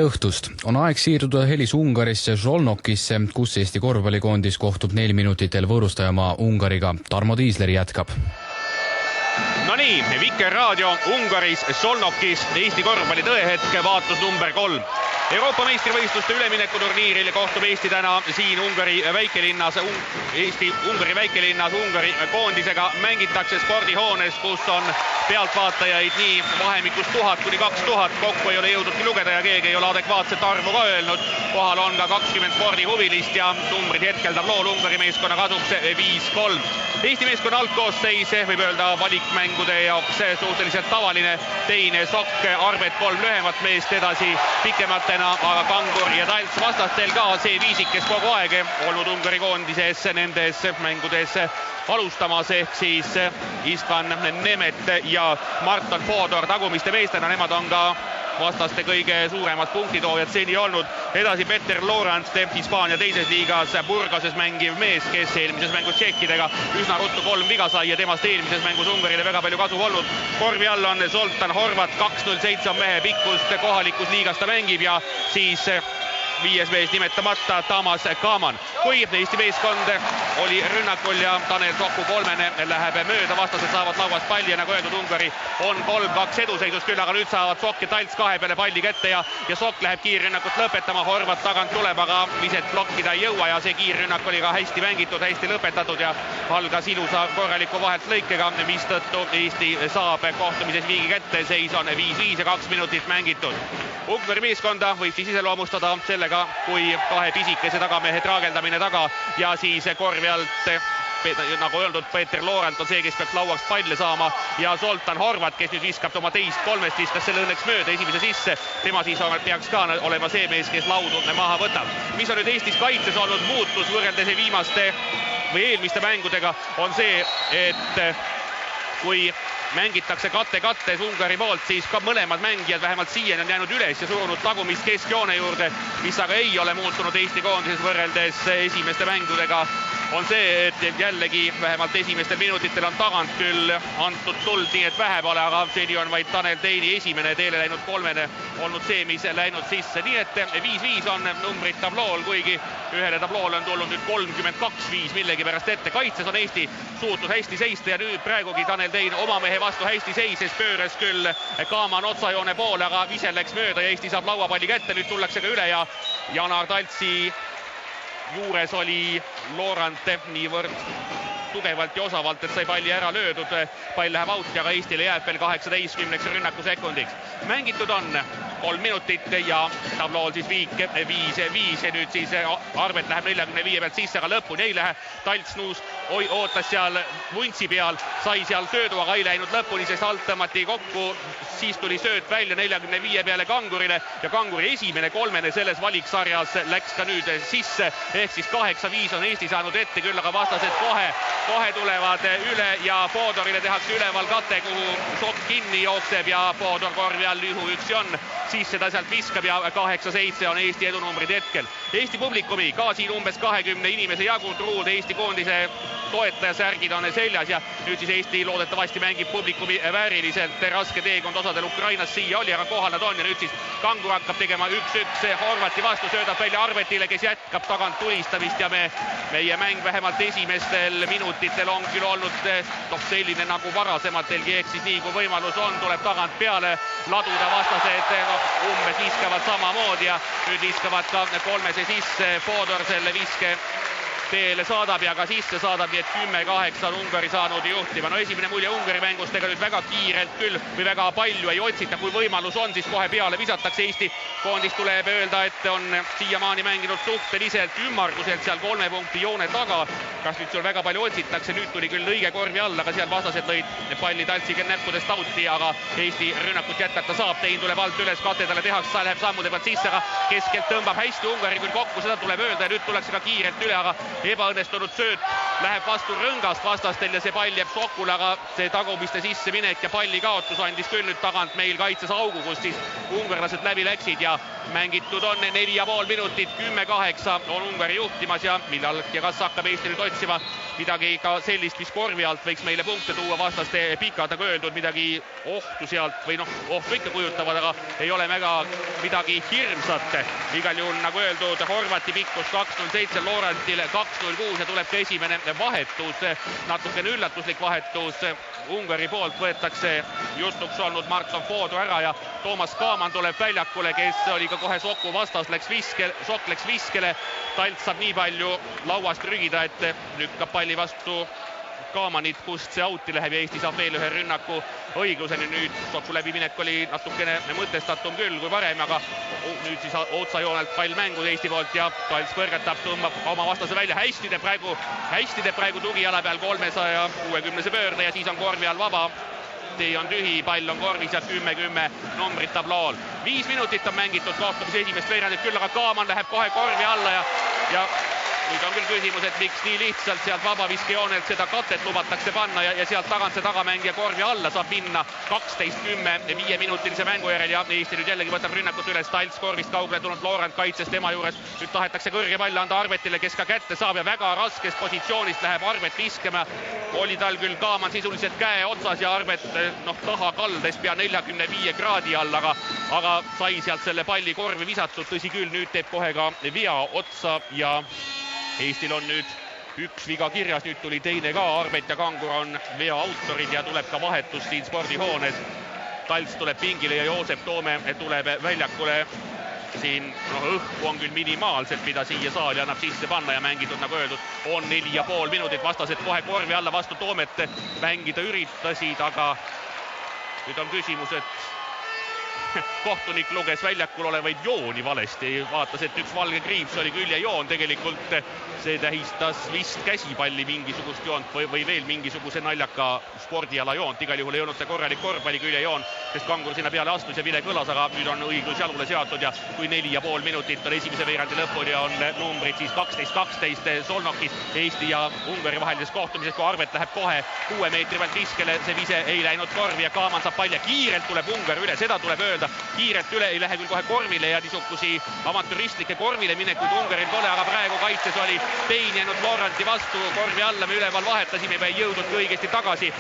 Õhtust on aeg siirduda helis Ungarisse Zsolnokisse, kus Eesti korvpallikoondis kohtub 4 minutitel võõrustajamaa Ungariga. Tarmo Tiisler jätkab. No nii, Vikerraadio Ungaris Zsolnokis Eesti korvpalli tõehetke vaatus number 3. Euroopa meistrivõistluste üleminekuturniiril kohtub Eesti täna siin Ungari väikelinnas Ungari koondisega. Mängitakse spordihoones, kus on pealtvaatajaid nii vahemikus 1000 kuni 2000. Kokku ei ole jõudnudki lugeda ja keegi ei ole adekvaatset arvu ka öelnud. Kohal on ka 20 spordihuvilist ja numbrid hetkel tablool Ungari meeskonna kasuks 5-3. Eesti meeskonna algkoosseis võib öelda valikmängude jaoks suhteliselt tavaline. Teine Sokk, Arvet 3 lühemat meest edasi pikematena, aga Kangur ja Talts vastastel ka see viisik, kes kogu aeg olnud Ungari koondises nendes mängudes alustamas, ehk siis Istvan Nemet ja Marton Fodor tagumiste meestena. Nemad on ka vastaste kõige suuremad punktitoojad seni olnud. Edasi Peter Lorant, Hispaania teises liigas Burgoses mängiv mees, kes eelmises mängus tšekkidega üsna ruttu 3 viga sai ja temast eelmises mängus Ungarile väga palju kasu olnud. Korvi all on Zoltan Horvat, 2.07 on mehe pikkust, kohalikus liigas ta mängib ja siis viies mees nimetamata Tamas Kaaman. Kui Eesti meeskond oli rünnakul ja Tanel Soku kolmene läheb mööda, vastased saavad lauast palli ja nagu öeldud, Ungari on 3-2 eduseisus küll, aga nüüd saavad Sokk ja Talts kahe peale palli kätte ja Sokk läheb kiirrünnakut lõpetama. Horvat tagant tuleb, aga viset blokkida ei jõua ja see kiirrünnak oli ka hästi mängitud, hästi lõpetatud ja algas ilusa korraliku vahelt lõikega, mistõttu Eesti saab kohtumises viigi kätte. Seis on 5-5 ja 2 minutit mängitud. Ungari meeskonda võib siis iseloomustada sellega, kui kahe pisikese tagamehe traageldamine taga ja siis korvi alt, nagu öeldud, Peter Lorant on see, kes peaks lauaks palle saama ja Zoltan Horvat, kes nüüd viskab oma teist kolmest, viskas selle õnneks mööda esimese sisse. Tema siis peaks ka olema see mees, kes laudu maha võtab. Mis on nüüd Eestis kaitses olnud muutus võrreldes viimaste või eelmiste mängudega, on see, et kui mängitakse kattes Ungari poolt, siis ka mõlemad mängijad vähemalt siiani on jäänud üles ja surunud tagumist keskjoone juurde, mis aga ei ole muutunud Eesti koondises võrreldes esimeste mängudega. On see, et jällegi vähemalt esimestel minutitel on tagant küll antud tuld, nii et vähe pole, aga seni on vaid Tanel Teini esimene teele läinud kolmene olnud see, mis läinud sisse. Nii et 5-5 on numbrid tablool, kuigi ühele tabloole on tulnud nüüd 32-5 millegi pärast ette. Kaitses on Eesti suutnud hästi seista ja nüüd praegugi Tanel Tein oma mehe vastu hästi seises, pööras küll Kaaman otsajoone poole, aga visel läks mööda ja Eesti saab lauapalli kätte. Nüüd tullakse ka üle ja Janar Taltsi juures oli Lorant niivõrd tugevalt ja osavalt, et sai palli ära löödud. Pall läheb out'i, aga Eestile jääb veel 18 rünnakusekundiks. Mängitud on 3 minutit ja tablool siis viik 5-5 ja nüüd siis Arvet läheb 45 pealt sisse, aga lõpuni ei lähe. Talts ootas seal vuntsi peal, sai seal söödu, aga ei läinud lõpuni, sest alt tõmmati kokku. Siis tuli sööt välja 45 peale Kangurile ja Kanguri esimene kolmene selles valiksarjas läks ka nüüd sisse, ehk siis 8-5 on Eesti saanud ette küll, aga vastased kohe tulevad üle ja Fodorile tehakse üleval kate, kuhu Sokk kinni jookseb ja Fodor korvi all üksi on, sisse ta sealt viskab ja 8-7 on Eesti edunumbrid hetkel. Eesti publikumi ka siin umbes 20 inimese jagu, truud Eesti koondise toetajasärgid on seljas ja nüüd siis Eesti loodetavasti mängib publikumi vääriliselt. Raske teekond osadel Ukrainas siia oli, aga kohal nad on ja nüüd siis Kangur hakkab tegema 1-1 Horvati vastu, söödab välja Arvetile, kes jätkab tagant tulistamist ja meie mäng vähemalt esimestel minutitel on küll olnud selline nagu varasematelgi, ehk siis nii kui võimalus on, tuleb tagant peale laduda, vastased umbes viskavad samamoodi ja nüüd viskavad ka kolmese sisse. Fodor selle viske teele saadab ja ka sisse saadab, nii et 10-8 on Ungari saanud juhtima. No esimene mulje Ungari mängust ega nüüd väga kiirelt küll või väga palju ei otsita, kui võimalus on, siis kohe peale visatakse. Eesti koondis tuleb öelda, et on siiamaani mänginud suhteliselt ümmarguselt seal 3 punkti joone taga. Kas nüüd seal väga palju otsitakse, nüüd tuli küll õige korvi all, aga seal vastased lõid palli Taltsiga näppudest out'i, aga Eesti rünnakut jätkata saab. Tein tuleb alt üles, kate talle tehakse, läheb sammude pealt sisse, aga keskelt tõmbab hästi Ungari küll kokku, seda tuleb öelda ja nüüd tullakse ka kiirelt üle, aga ebaõnnestunud sööt läheb vastu rõngast vastastel ja see pall jääb Sokule, aga see tagumiste sisse minek ja palli kaotus andis küll nüüd tagant meil kaitses augu, kus siis ungarlased läbi läksid ja mängitud on 4,5 minutit, 10-8 on Ungari juhtimas ja millal ja kas hakkab Eesti nüüd otsima midagi ka sellist, mis korvi alt võiks meile punkte tuua, vastaste pikad, nagu öeldud, midagi ohtu sealt või ohtu ikka kujutavad, aga ei ole väga midagi hirmsat. Igal juhul, nagu öeldud, Horvati pikkus 2.07 Lorentile 2.06 ja tuleb ka esimene vahetus, natukene üllatuslik vahetus. Ungari poolt võetakse jutuks olnud Marton Foodu ära ja Toomas Kaaman tuleb väljakule, kes oli ka kohe Soku vastas, Sokk läks viskele. Talt saab nii palju lauast rügida, et lükkab palli vastu Kaamanit, kust see outi läheb ja Eesti saab veel ühe rünnaku õigluseni. Nüüd Soku läbiminek oli natukene mõtestatum küll kui varem, aga nüüd siis otsajoonelt pall mängu Eesti poolt ja Talts põrgatab, tõmbab oma vastase välja. Hästi teeb praegu tugijala peal 360 pöörde ja siis on korvi all vaba. Tee on tühi, pall on korvis ja 10-10 numbrid tablool. 5 minutit on mängitud kohtumise esimest veerandit, küll aga Kaaman läheb kohe korvi alla ja nüüd on küll küsimus, et miks nii lihtsalt sealt vabaviskejoonelt seda katet lubatakse panna ja sealt tagant see tagamängija korvi alla saab minna. 12-10 5-minutilise mängu järel ja Eesti nüüd jällegi võtab rünnakut üles. Talts korvist kaugele tulnud Lorent kaitses tema juures. Nüüd tahetakse kõrge pall anda Arvetile, kes ka kätte saab ja väga raskest positsioonist läheb Arvet viskama. Oli tal küll Kaaman sisuliselt käe otsas ja Arvet taha kaldes pea 45 kraadi all, aga sai sealt selle palli korvi visatud. Tõsi küll, nüüd teeb kohe ka vea otsa ja Eestil on nüüd üks viga kirjas, nüüd tuli teine ka. Arvet ja Kangur on vea autorid ja tuleb ka vahetus siin spordihoones. Talts tuleb pingile ja Joosep Toome tuleb väljakule. Siin õhku on küll minimaalselt, mida siia saali annab sisse panna ja mängitud, nagu öeldud, on 4,5 minutit. Vastased kohe korvi alla vastu Toomet mängida üritasid, aga nüüd on küsimus, et kohtunik luges väljakul olevaid jooni valesti, vaatas, et üks valge kriips oli küljejoon, tegelikult see tähistas vist käsipalli mingisugust joont või veel mingisuguse naljaka spordiala joont. Igal juhul ei olnud see korralik korvpalli küljejoon, sest Kangur sinna peale astus ja vile kõlas, aga nüüd on õiglus jalule seatud ja kui 4,5 minutit on esimese veerandi lõpuni, on numbrid siis 12-12 Solnokis Eesti ja Ungari vahelises kohtumises, kui Arvet läheb kohe 6 meetri pealt viskele, see vise ei läinud korvi ja Kaaman saab palja. Kiirelt tuleb Ungari üle, seda tuleb öelda, kiirelt üle, ei lähe küll kohe korvile ja niisugusi amatüristlikke korvile minekuid Ungaril pole, aga praegu kaitses oli Tein jäänud Lorenti vastu korvi alla, me üleval vahetasime, ei jõudnud õigesti tagasi,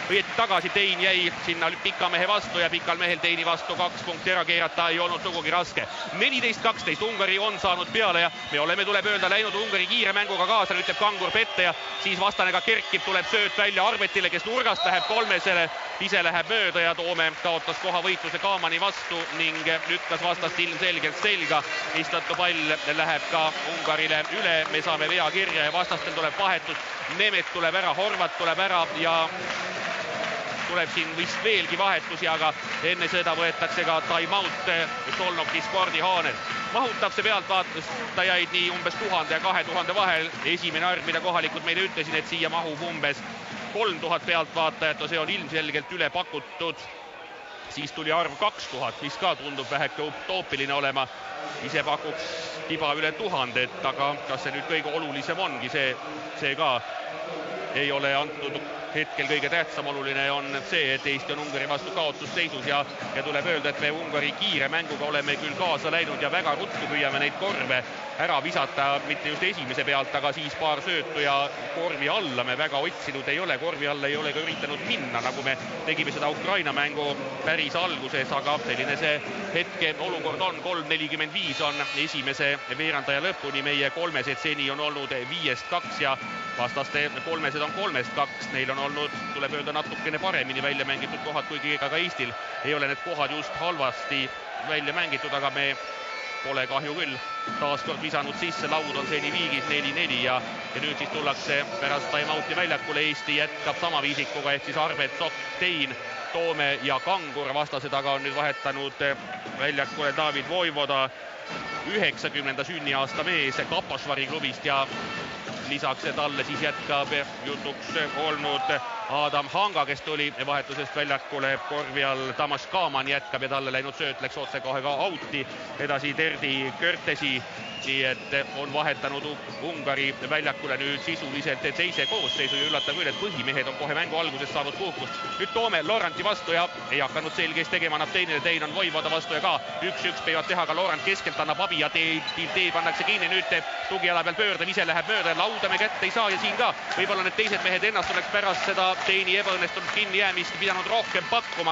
Tein jäi sinna pika mehe vastu ja pikal mehel Teini vastu 2 punkti ära keerata ei olnud sugugi raske. 14-12 Ungari on saanud peale ja me oleme, tuleb öelda, läinud Ungari kiire mänguga kaasa, ütleb Kangur pette ja siis vastane ka kerkib, tuleb sööt välja Arvetile, kes nurgast läheb kolmesele, ise läheb mööda ja Toome kaotas koha võitluse Kaamani vastu ning lükkas vastast ilmselgelt selga, mistõttu pall läheb ka Ungarile üle. Me saame vea kirja ja vastastel tuleb vahetus, Nemet tuleb ära, Horvat tuleb ära ja tuleb siin vist veelgi vahetusi, aga enne seda võetakse ka time-out Solnoki spordihoones. Mahutab see pealtvaatajaid nii umbes 1000 ja 2000 vahel. Esimene arv, mida kohalikud meile ütlesin, et siia mahub umbes 3000 pealtvaatajat, see on ilmselgelt üle pakutud. Siis tuli arv 2000, mis ka tundub väheke utoopiline olema. Ise pakuks tiba üle 1000, aga kas see nüüd kõige olulisem ongi, see ka ei ole antud hetkel kõige tähtsam. Oluline on see, et Eesti on Ungari vastu kaotusseisus ja tuleb öelda, et me Ungari kiire mänguga oleme küll kaasa läinud ja väga ruttu püüame neid korve ära visata, mitte just esimese pealt, aga siis paar söötu ja korvi alla me väga otsinud ei ole, korvi alla ei ole ka üritanud minna, nagu me tegime seda Ukraina mängu päris alguses, aga selline see hetke olukord on. 3.45 on esimese veerandaja lõpuni, meie kolmesed seni on olnud 5-2 ja vastaste kolmesed on 3-2, neil on olnud, tuleb öelda, natukene paremini välja mängitud kohad, kuigi ka Eestil ei ole need kohad just halvasti välja mängitud, aga me pole kahju küll taaskord visanud sisse, laud on seni viigis 4-4 ja nüüd siis tullakse pärast time-out'i väljakule. Eesti jätkab sama viisikuga ehk siis Arvet, Sokk, Tein, Toome ja Kangur. Vastase taga on nüüd vahetanud väljakule David Voivoda, 90. sünniaasta mees Kaposvari klubist ja lisaks talle siis jätkab jutuks olnud Adam Hanga, kes tuli vahetusest väljakule korvi all. Tamas Kaaman jätkab ja talle läinud sööt läks otse kohe ka outi. Edasi Terdi Körtesi, nii et on vahetanud Ungari väljakule nüüd sisuliselt teise koosseisu ja üllatav küll, et põhimehed on kohe mängu alguses saanud puhkust. Nüüd Toome Lorant'i vastu ja ei hakanud selgest tegema, annab Tein on Voivoda vastu ja ka 1-1 püüavad teha, ka Lorant keskelt annab abi ja tee pannakse kinni, nüüd teeb tugijala peal pöörde, ise läheb mööda, Laudame kätte ei saa ja siin ka võib-olla need teised mehed ennast oleks pärast seda Teini ebaõnnestunud kinnijäämist pidanud rohkem pakkuma.